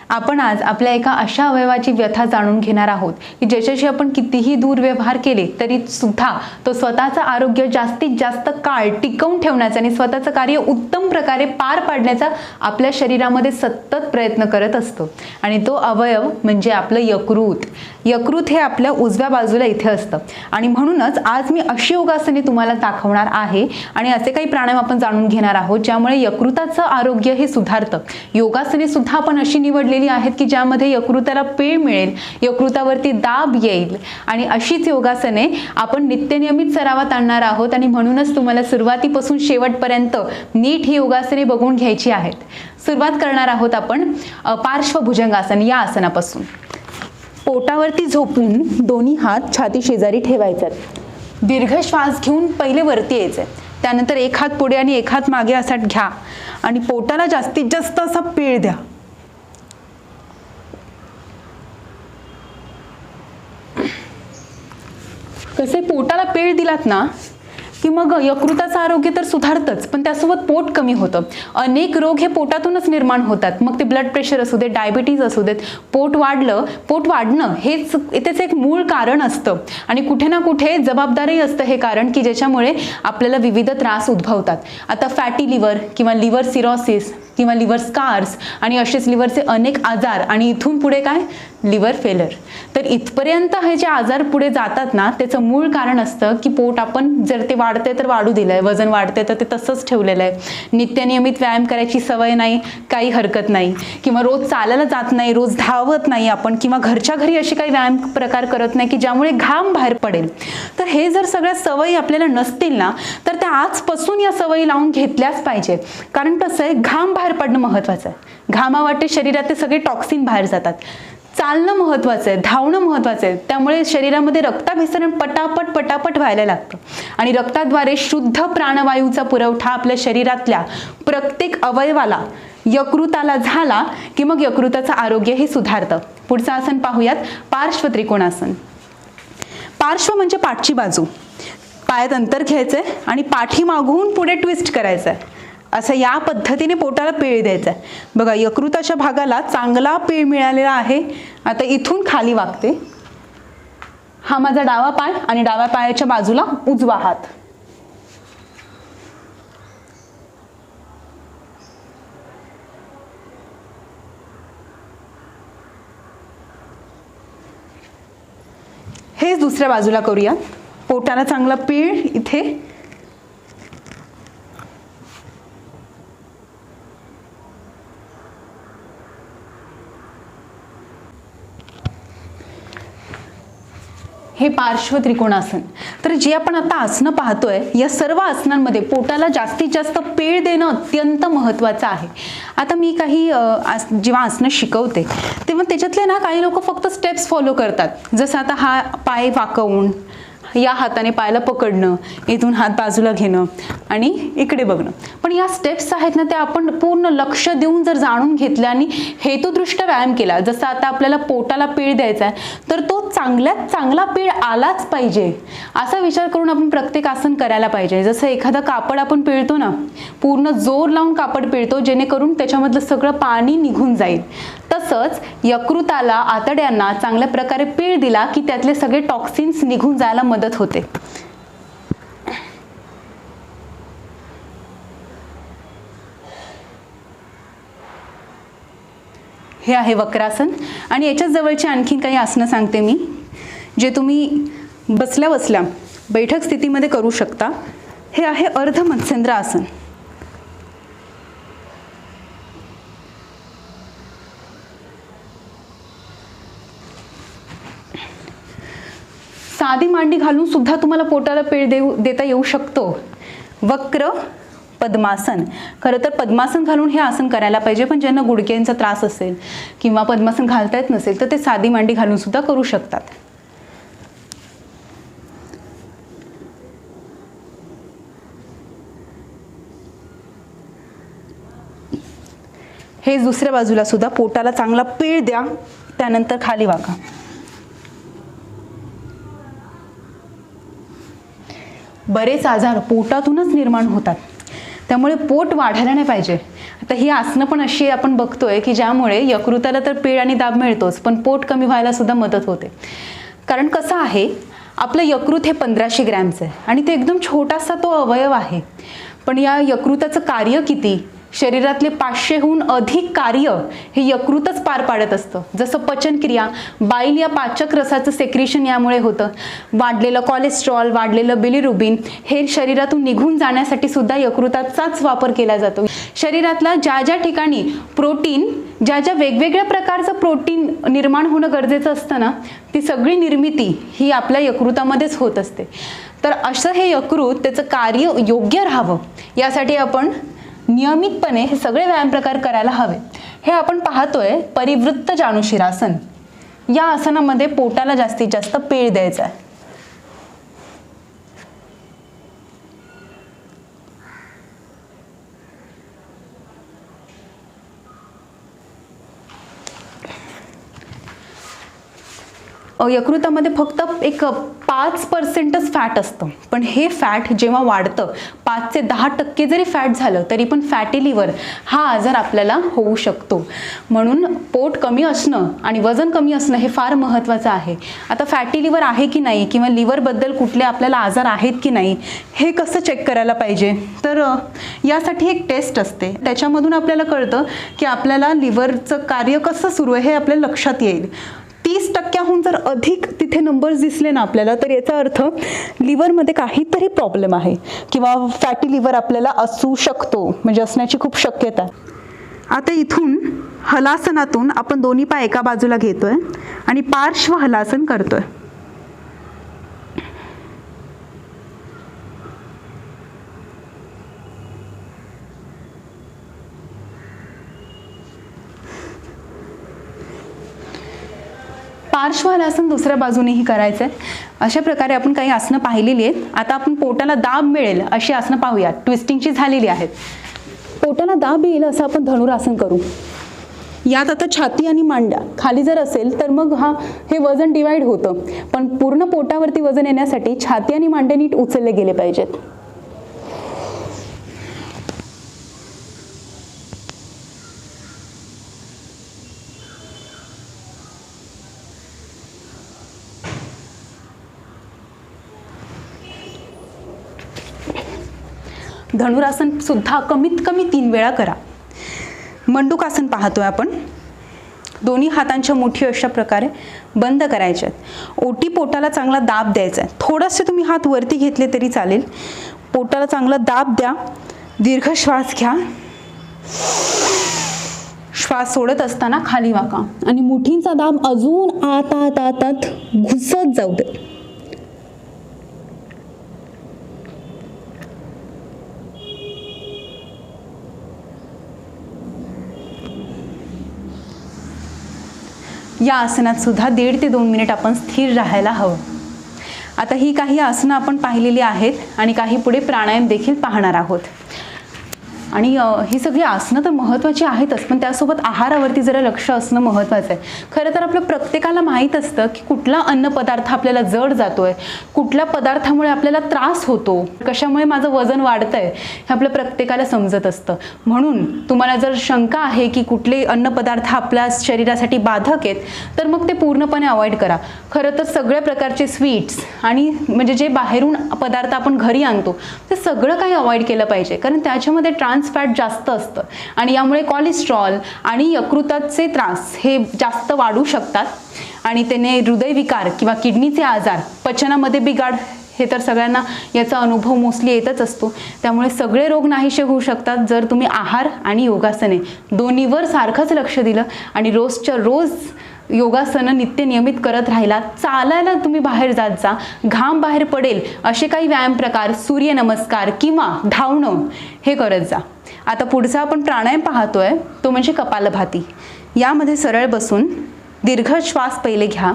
आपण आज आपल्या एका अशा अवयवाची व्यथा जाणून घेणार आहोत की ज्याच्याशी आपण कितीही दूर व्यवहार केले तरी सुद्धा तो स्वतःचं आरोग्य जास्तीत जास्त काळ टिकवून ठेवण्याचा आणि स्वतःचं कार्य उत्तम प्रकारे पार पाडण्याचा आपल्या शरीरामध्ये सतत प्रयत्न करत असतो. आणि तो अवयव म्हणजे आपलं यकृत. यकृत हे आपल्या उजव्या बाजूला इथे असतं आणि म्हणूनच आज मी अशी योगासने तुम्हाला दाखवणार आहे आणि असे काही प्राणायाम आपण जाणून घेणार आहोत ज्यामुळे यकृताचं आरोग्य हे सुधारतं. योगासने सुद्धा आपण अशी निवडलेली आहेत की ज्यामध्ये यकृताला पीळ मिळेल, यकृतावरती दाब येईल आणि अशीच योगासने आपण नित्यनियमित सरावात आणणार आहोत आणि म्हणूनच तुम्हाला सुरुवातीपासून शेवटपर्यंत नीट ही योगासने बघून घ्यायची आहेत. सुरुवात करणार आहोत आपण पार्श्वभुजंगासन या आसनापासून. पोटावरती झोपून दोन्ही हात छाती शेजारी ठेवायचे. दीर्घ श्वास घेऊन पहिले वरती यायचे, त्यानंतर एक हात पुढे आणि एक हात मागे असा घ्या आणि पोटाला जास्तीत जास्त असा पीळ द्या. कसे पोटाला पीळ दिलात ना की मग यकृताचं आरोग्य तर सुधारतंच पण त्यासोबत पोट कमी होतं. अनेक रोग हे पोटातूनच निर्माण होतात. मग ते ब्लड प्रेशर असू दे, डायबिटीज असू देत, पोट वाढणं हेच त्याचं एक मूळ कारण असतं आणि कुठे ना कुठे जबाबदारही असतं हे कारण की ज्याच्यामुळे आपल्याला विविध त्रास उद्भवतात. आता फॅटी लिव्हर किंवा लिव्हर सिरोसिस किंवा लिव्हर स्कार्स आणि असेच लिव्हरचे अनेक आजार आणि इथून पुढे काय लिव्हर फेलर. तर इथपर्यंत हे जे आजार पुढे जातात ना त्याचं मूळ कारण असतं की पोट आपण जर ते वाढते तर वाढू दिलंय, वजन वाढते तर ते तसंच ठेवलेलं आहे, नित्यनियमित व्यायाम करायची सवय नाही, काही हरकत नाही, किंवा रोज चालायला जात नाही, रोज धावत नाही आपण, किंवा घरच्या घरी अशी काही व्यायाम प्रकार करत नाही की ज्यामुळे घाम बाहेर पडेल. तर हे जर सगळ्या सवयी आपल्याला नसतील ना तर त्या आजपासून या सवयी लावून घेतल्याच पाहिजे. कारण कसं आहे, घाम बाहेर पडणं महत्वाचं आहे. घामावाटे शरीरातले सगळे टॉक्सिन बाहेर जातात. चालणं महत्वाचं आहे, धावणं महत्वाचं आहे. त्यामुळे शरीरामध्ये रक्ताभिसरण पटापट व्हायला लागतं आणि रक्ताद्वारे शुद्ध प्राणवायूचा पुरवठा आपल्या शरीरातल्या प्रत्येक अवयवाला, यकृताला झाला की मग यकृताचं आरोग्य हे सुधारतं. पुढचं आसन पाहूयात, पार्श्व त्रिकोणासन. पार्श्व म्हणजे पाठची बाजू. पायात अंतर घ्यायचंय आणि पाठी मागून पुढे ट्विस्ट करायचंय. असं या पद्धतीने पोटाला पीळ द्यायचा आहे. बघा, यकृताच्या भागाला चांगला पीळ मिळालेला आहे. आता इथून खाली वागते. हा माझा डावा पाय आणि डाव्या पायाच्या बाजूला उजवा हात. हेच दुसऱ्या बाजूला करूया. पोटाला चांगला पीळ इथे. हे पार्श्व त्रिकोणासन. तर जे आपण आता आसनं पाहतोय या सर्व आसनांमध्ये पोटाला जास्तीत जास्त पीळ देणं अत्यंत महत्त्वाचं आहे. आता मी काही जेव्हा आसनं शिकवते तेव्हा त्याच्यातले ना काही लोक फक्त स्टेप्स फॉलो करतात. जसं आता हा पाय वाकवून या हाताने पायाला पकडणं, इथून हात बाजूला घेणं आणि इकडे बघणं. पण या स्टेप्स आहेत ना त्या आपण पूर्ण लक्ष देऊन जर जाणून घेतल्या आणि हेतुदृष्ट व्यायाम केला, जसं आता आपल्याला पोटाला पीळ द्यायचा आहे तर तो चांगल्यात चांगला पीळ आलाच पाहिजे असा विचार करून आपण प्रत्येक आसन करायला पाहिजे. जसं एखादं कापड आपण पिळतो ना, पूर्ण जोर लावून कापड पिळतो जेणेकरून त्याच्यामधलं सगळं पाणी निघून जाईल. तसंच यकृताला, आतड्यांना चांगल्या प्रकारे पीळ दिला की त्यातले सगळे टॉक्सिन्स निघून जायला मदत होते. हे आहे वक्रासन. आणि याच्याच जवळची आणखीन काही आसनं सांगते मी जे तुम्ही बसल्या बसल्या बैठक स्थितीमध्ये करू शकता. हे आहे अर्ध मत्स्येंद्र आसन. साधी मांडी घालून सुद्धा तुम्हाला पोटाला पीळ देता येऊ शकतो. वक्र पद्मासन. खरं तर पद्मासन घालून हे आसन करायला पाहिजे, पण ज्यांना गुडघ्यांचा त्रास असेल किंवा पद्मासन घालता येत नसेल तर ते साधी मांडी घालून सुद्धा करू शकतात. हे दुसऱ्या बाजूला सुद्धा पोटाला चांगला पीळ द्या, त्यानंतर खाली वाका. बरेच आजार पोटातूनच निर्माण होतात. त्यामुळे पोट वाढायला नाही पाहिजे. आता ही आसनं पण अशी आपण बघतोय की ज्यामुळे यकृताला तर पीळ आणि दाब मिळतोच, पण पोट कमी व्हायला सुद्धा मदत होते. कारण कसं आहे, आपलं यकृत हे 1500 ग्रॅमचं आहे आणि ते एकदम छोटासा तो अवयव आहे. पण या यकृताचं कार्य किती? शरीरातले 500हून अधिक कार्य हे यकृतच पार पाडत असतं. जसं पचनक्रिया, बाईल या पाचक रसाचं सेक्रेशन यामुळे होतं. वाढलेलं कोलेस्ट्रॉल, वाढलेलं बिलिरुबिन हे शरीरातून निघून जाण्यासाठी सुद्धा यकृताचाच वापर केला जातो. शरीरातला ज्या ज्या ठिकाणी प्रोटीन, ज्या ज्या वेगवेगळ्या प्रकारचं प्रोटीन निर्माण होणं गरजेचं असतं ना, ती सगळी निर्मिती ही आपल्या यकृतामध्येच होत असते. तर असं हे यकृत त्याचं कार्य योग्य राहावं यासाठी आपण नियमितपणे हे सगळे व्यायाम प्रकार करायला हवे. हे आपण पाहतोय परिवृत्त जानुशिरासन. या आसनामध्ये पोटाला जास्तीत जास्त पेळ द्यायचा आहे. यकृतामध्ये फक्त एक 5%च फॅट असतं, पण हे फॅट जेव्हा वाढतं 5 ते 10% जरी फॅट झालं तरी पण फॅटी लिव्हर हा आजार आपल्याला होऊ शकतो. म्हणून पोट कमी असणं आणि वजन कमी असणं हे फार महत्त्वाचं आहे. आता फॅटी लिव्हर आहे की नाही किंवा लिव्हरबद्दल कुठले आपल्याला आजार आहेत की नाही हे कसं चेक करायला पाहिजे, तर यासाठी एक टेस्ट असते. त्याच्यामधून आपल्याला कळतं की आपल्याला लिव्हरचं कार्य कसं सुरू आहे हे आपल्याला लक्षात येईल. 30%हून जर अधिक तिथे नंबर्स दिसले ना आपल्याला, तर याचा अर्थ लिव्हरमध्ये काहीतरी प्रॉब्लेम आहे किंवा फॅटी लिव्हर आपल्याला असू शकतो, म्हणजे असण्याची खूप शक्यता आहे. आता इथून हलासनातून आपण दोन्ही पाय एका बाजूला घेतोय आणि पार्श्व हलासन करतोय. पार्श्व हलासन दुसऱ्या बाजूनेही करायचं आहे. अशा प्रकारे आपण काही आसनं पाहिलेली आहेत. आता आपण पोटाला दाब मिळेल अशी आसनं पाहूयात. ट्विस्टिंगची झालेली आहेत. पोटाला दाब येईल असं आपण धनुरासन करू. यात आता छाती आणि मांड्या खाली जर असेल तर मग हे वजन डिवाइड होतं, पण पूर्ण पोटावरती वजन येण्यासाठी छाती आणि मांड्या नीट उचलले गेले पाहिजेत. धनुरासन सुद्धा कमीत कमी 3 वेळा करा. मंडूकासन पाहतोय आपण. दोन्ही हातांच्या मुठी अशा प्रकारे बंद करायच्यात. ओटी पोटाला चांगला दाब द्यायचा आहे. थोडेसे तुम्ही हात वरती घेतले तरी चालेल. पोटाला चांगला दाब द्या. दीर्घ श्वास घ्या. श्वास सोडत असताना खाली वाका आणि मुठींचा दाब अजून आत आत आत आत घुसत जाऊ दे. या आसनात सुद्धा 1.5 ते 2 मिनिट आपण स्थिर राहायला हवं. आता ही काही आसनं आपण पाहिलेली आहेत आणि काही पुढे प्राणायाम देखील पाहणार आहोत. आणि ही सगळी आसनं तर महत्त्वाची आहेतच, पण त्यासोबत आहारावरती जरा लक्ष असणं महत्त्वाचं आहे. खरं तर आपल्या प्रत्येकाला माहीत असतं की कुठला अन्नपदार्थ आपल्याला जड जातोय, कुठल्या पदार्थामुळे आपल्याला त्रास होतो, कशामुळे माझं वजन वाढतंय हे आपल्या प्रत्येकाला समजत असतं. म्हणून तुम्हाला जर शंका आहे की कुठले अन्नपदार्थ आपल्या शरीरासाठी बाधक आहेत, तर मग ते पूर्णपणे अवॉइड करा. खरं तर सगळ्या प्रकारचे स्वीट्स आणि म्हणजे जे बाहेरून पदार्थ आपण घरी आणतो ते सगळं काही अवॉइड केलं पाहिजे, कारण त्याच्यामध्ये ट्रान्स फॅट जास्त असतं आणि यामुळे कोलेस्ट्रॉल आणि यकृताचे त्रास हे जास्त वाढू शकतात आणि त्याने हृदयविकार किंवा किडनीचे आजार, पचनामध्ये बिघाड हे तर सगळ्यांना याचा अनुभव मोस्टली येतच असतो. त्यामुळे सगळे रोग नाहीसे होऊ शकतात जर तुम्ही आहार आणि योगासने दोन्हीवर सारखंच लक्ष दिलं आणि रोजच्या रोज योगासनं नित्य नियमित करत राहिला. चालायला तुम्ही बाहेर जात जा, घाम बाहेर पडेल असे काही व्यायाम प्रकार, सूर्यनमस्कार किंवा धावणं हे करत जा. आता पुढचा आपण प्राणायाम पाहतोय तो म्हणजे कपालभाती. यामध्ये सरळ बसून दीर्घ श्वास पहिले घ्या,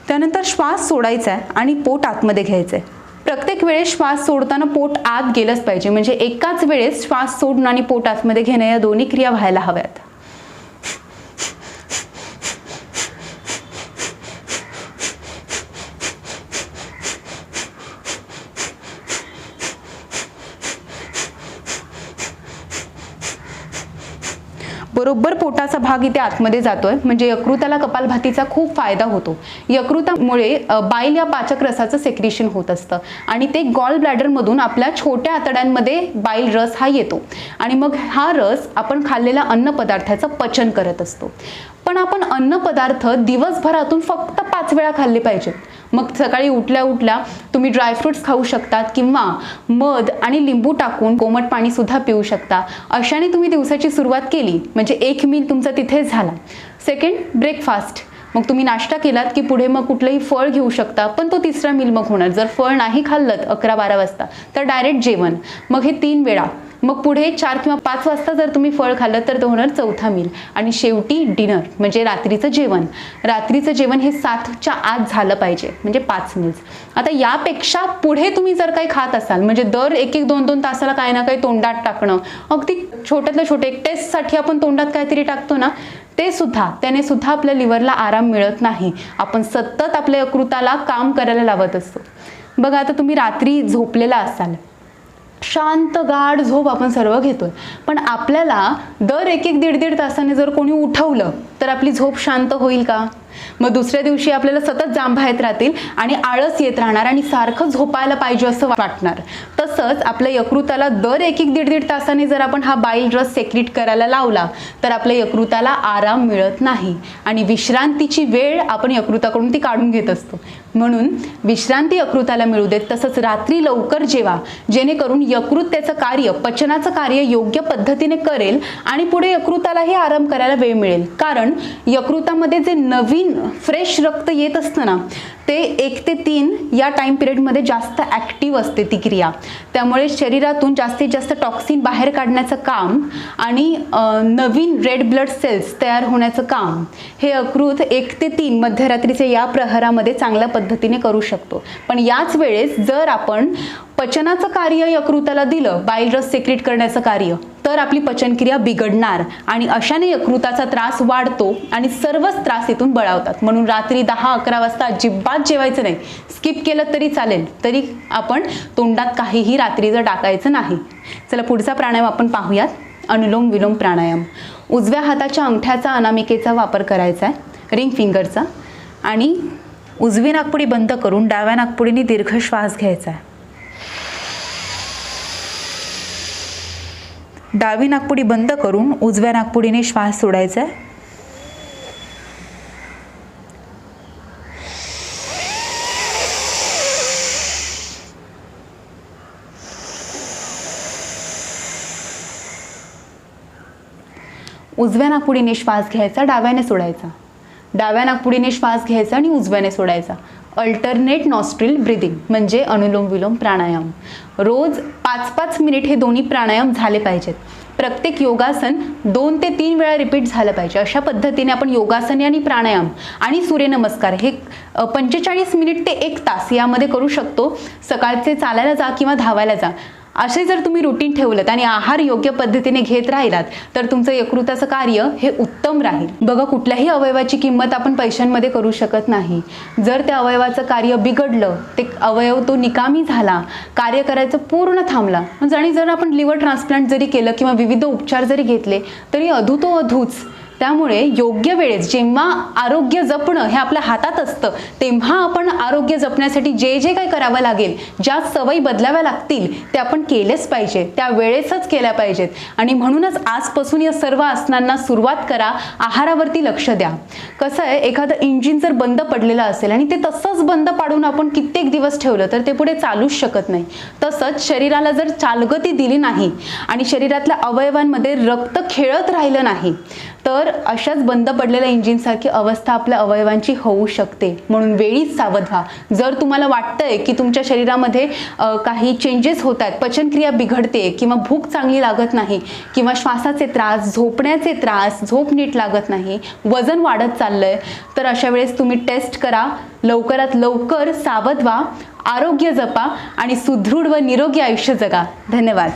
त्यानंतर श्वास सोडायचा आहे आणि पोट आतमध्ये घ्यायचं आहे. प्रत्येक वेळेस श्वास सोडताना पोट आत गेलंच पाहिजे, म्हणजे एकाच वेळेस श्वास सोडणं आणि पोट आतमध्ये घेणं या दोन्ही क्रिया व्हायला हव्यात. बरोबर पोटाचा भाग इथे आतमध्ये जातोय, म्हणजे यकृताला कपालभातीचा खूप फायदा होतो. यकृतामुळे बाईल या पाचक रसाचं सेक्रेशन होत असतं आणि ते गॉल ब्लॅडर मधून आपल्या छोट्या आतड्यांमध्ये बाईल रस हा येतो आणि मग हा रस आपण खाल्लेल्या अन्न पदार्थाचं पचन करत असतो. पण आपण अन्न पदार्थ दिवसभरातून फक्त 5 वेळा खाल्ले पाहिजेत. मग सकाळी उठल्या उठल्या तुम्ही ड्रायफ्रुट्स खाऊ शकतात किंवा मध आणि लिंबू टाकून कोमट पाणी सुद्धा पिऊ शकता. अशाने तुम्ही दिवसाची सुरुवात केली म्हणजे एक मील तुमचा तिथेच झाला. Second, breakfast. मग तुम्ही नाश्ता केलात की पुढे मग कुठलंही फळ घेऊ शकता, पण तो तिसरा मील मग होणार. जर फळ नाही खाल्लं 11-12 वाजता तर डायरेक्ट जेवण, मग हे 3 वेळा. मग पुढे 4 किंवा 5 वाजता जर तुम्ही फळ खाल्लं तर तो होणार चौथा मील. आणि शेवटी डिनर म्हणजे रात्रीचं जेवण. रात्रीचं जेवण हे 7च्या आत झालं पाहिजे, म्हणजे 5 मील्स. आता यापेक्षा पुढे तुम्ही जर काही खात असाल, म्हणजे दर 1-1, 2-2 तासाला काही ना काही तोंडात टाकणं, अगदी छोट्यातलं छोटे एक टेस्टसाठी आपण तोंडात काहीतरी टाकतो ना, त्याने सुद्धा आपल्या लिव्हरला आराम मिळत नाही. आपण सतत आपल्या यकृताला काम करायला लावत असतो. बघा, आता तुम्ही रात्री झोपलेला असाल, शांत गाढ झोप आपण सर्व घेतोय, पण आपल्याला दर 1-1, 1.5 तासाने जर कोणी उठवलं तर आपली झोप शांत होईल का? मग दुसऱ्या दिवशी आपल्याला सतत जांभा येत राहतील आणि आळस येत राहणार आणि सारखं झोपायला पाहिजे असं वाटणार. तसंच आपल्या यकृताला दर 1-1, 1.5 तासाने जर आपण हा बाईल रस सेक्रेट करायला लावला तर आपल्या यकृताला आराम मिळत नाही आणि विश्रांतीची वेळ आपण यकृताकडून ती काढून घेत असतो. म्हणून विश्रांती यकृताला मिळू देत. तसंच रात्री लवकर जेवा, जेणेकरून यकृत त्याचं कार्य, पचनाचं कार्य योग्य पद्धतीने करेल आणि पुढे यकृतालाही आराम करायला वेळ मिळेल. कारण यकृतामध्ये जे नवीन फ्रेश रक्त येत असतं ना, ते 1 ते 3 या टाइम पिरियडमध्ये जास्त ऍक्टिव्ह असते ती क्रिया. त्यामुळे शरीरातून जास्तीत जास्त टॉक्सिन बाहेर काढण्याचं काम आणि नवीन रेड ब्लड सेल्स तयार होण्याचं काम हे यकृत 1 ते 3 मध्यरात्रीचे या प्रहरामध्ये चांगल्या पद्धतीने करू शकतो. पण याच वेळेस जर आपण पचनाचं कार्य यकृताला दिलं, बाईल रस सेक्रेट करण्याचं कार्य, तर आपली पचनक्रिया बिघडणार आणि अशाने यकृताचा त्रास वाढतो आणि सर्वच त्रास इथून बळावतात. म्हणून रात्री 10-11 वाजता अजिबात जेवायचं नाही. स्किप केलं तरी चालेल, तरी आपण तोंडात काहीही रात्रीचं टाकायचं नाही. चला पुढचा प्राणायाम आपण पाहूयात, अनुलोम विलोम प्राणायाम. उजव्या हाताच्या अंगठ्याचा अनामिकेचा वापर करायचा आहे, रिंग फिंगरचा, आणि उजवी नाकपुडी बंद करून डाव्या नाकपुडीने दीर्घ श्वास घ्यायचा आहे. डावी नाकपुडी बंद करून उजव्या नाकपुडीने श्वास सोडायचा आहे. उजव्या नाकपुडीने श्वास घ्यायचा, डाव्याने सोडायचा. डाव्या नाकपुडीने श्वास घ्यायचा आणि उजव्याने सोडायचा. अल्टरनेट नॉस्ट्रिल ब्रिदिंग म्हणजे अनुलोम विलोम प्राणायाम. रोज 5-5 मिनिट हे दोन्ही प्राणायाम झाले पाहिजेत. प्रत्येक योगासन 2 ते 3 वेळा रिपीट झालं पाहिजे. अशा पद्धतीने आपण योगासन आणि प्राणायाम आणि सूर्यनमस्कार हे 45 मिनिट ते 1 तास यामध्ये करू शकतो. सकाळचे चालायला जा किंवा धावायला जा, असे जर तुम्ही रुटीन ठेवलं आणि आहार योग्य पद्धतीने घेत राहिलात तर तुमचं यकृताचं कार्य हे उत्तम राहील. बघा, कुठल्याही अवयवाची किंमत आपण पैशांमध्ये करू शकत नाही. जर त्या अवयवाचं कार्य बिघडलं, ते अवयव तो निकामी झाला, कार्य करायचं पूर्ण थांबला, आणि जर आपण लिव्हर ट्रान्सप्लांट जरी केलं किंवा विविध उपचार जरी घेतले तरी अधू अधूच. त्यामुळे योग्य वेळेस जेव्हा आरोग्य जपणं हे आपल्या हातात असतं, तेव्हा आपण आरोग्य जपण्यासाठी जे जे काही करावं लागेल, ज्या सवयी बदलाव्या लागतील ते आपण केलेच पाहिजे, त्या वेळेसच केल्या पाहिजेत. आणि म्हणूनच आजपासून या सर्व आसनांना सुरुवात करा. आहारावरती लक्ष द्या. कसं आहे, एखादं इंजिन जर बंद पडलेलं असेल आणि ते तसंच बंद पाडून आपण कित्येक दिवस ठेवलं तर ते पुढे चालूच शकत नाही. तसंच शरीराला जर चालगती दिली नाही आणि शरीरातल्या अवयवांमध्ये रक्त खेळत राहिलं नाही तर अशाच बंद पडलेल्या इंजिनसारखी अवस्था आपल्या अवयवांची होऊ शकते. म्हणून वेळीच सावध व्हा. जर तुम्हाला वाटतंय की तुमच्या शरीरामध्ये काही चेंजेस होत आहेत, पचनक्रिया बिघडते किंवा भूक चांगली लागत नाही किंवा श्वासाचे त्रास, झोपण्याचे त्रास, झोप नीट लागत नाही, वजन वाढत चाललंय, तर अशा वेळेस तुम्ही टेस्ट करा. लवकरात लवकर सावध व्हा, आरोग्य जपा आणि सुदृढ व निरोगी आयुष्य जगा. धन्यवाद.